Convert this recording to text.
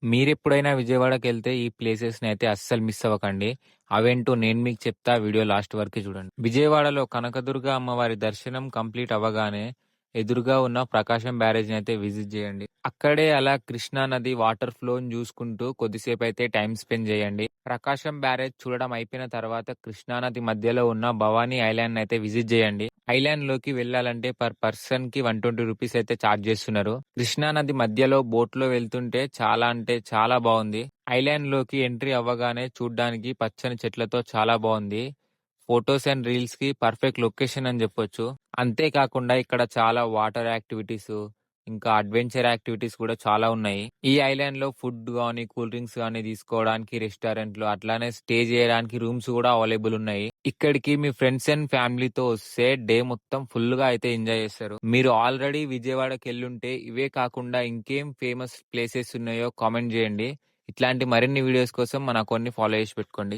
మీరెప్పుడైనా విజయవాడకెళ్తే ఈ ప్లేసెస్‌ని అయితే అస్సలు మిస్ అవ్వకండి. అవేంటో నేను మీకు చెప్తా. వీడియో లాస్ట్ వరకు చూడండి. విజయవాడలో కనకదుర్గ అమ్మవారి దర్శనం కంప్లీట్ అవ్వగానే ఎదురుగా ఉన్న ప్రకాశం బ్యారేజ్‌ని అయితే విజిట్ చేయండి. అక్కడే అలా కృష్ణా నది వాటర్ ఫ్లోని చూసుకుంటూ కొద్దిసేపు అయితే టైం స్పెండ్ చేయండి. ప్రకాశం బ్యారేజ్ చూడడం అయిపోయిన తర్వాత కృష్ణా నది మధ్యలో ఉన్న భవానీ ఐలాండ్ అయితే విజిట్ చేయండి. ఐలాండ్ లోకి వెళ్ళాలంటే పర్ పర్సన్ కి 120 రూపీస్ అయితే ఛార్జ్ చేస్తున్నారు. కృష్ణా నది మధ్యలో బోట్ లో వెళ్తుంటే చాలా అంటే చాలా బాగుంది. ఐలాండ్ లోకి ఎంట్రీ అవ్వగానే చూడ్డానికి పచ్చని చెట్లతో చాలా బాగుంది. ఫొటోస్ అండ్ రీల్స్ కి పర్ఫెక్ట్ లొకేషన్ అని చెప్పొచ్చు. అంతేకాకుండా ఇక్కడ చాలా వాటర్ యాక్టివిటీస్, ఇంకా అడ్వెంచర్ యాక్టివిటీస్ కూడా చాలా ఉన్నాయి. ఈ ఐలాండ్ లో ఫుడ్ గానీ, కూల్ డ్రింక్స్ గానీ తీసుకోవడానికి రెస్టారెంట్లు, అట్లానే స్టే చేయడానికి రూమ్స్ కూడా అవైలబుల్ ఉన్నాయి. ఇక్కడికి మీ ఫ్రెండ్స్ అండ్ ఫ్యామిలీతో వస్తే డే మొత్తం ఫుల్ గా అయితే ఎంజాయ్ చేస్తారు. మీరు ఆల్రెడీ విజయవాడకి వెళ్ళుంటే ఇవే కాకుండా ఇంకేం ఫేమస్ ప్లేసెస్ ఉన్నాయో కామెంట్ చేయండి. ఇట్లాంటి మరిన్ని వీడియోస్ కోసం మన అకౌంట్ ని ఫాలో చేసి పెట్టుకోండి.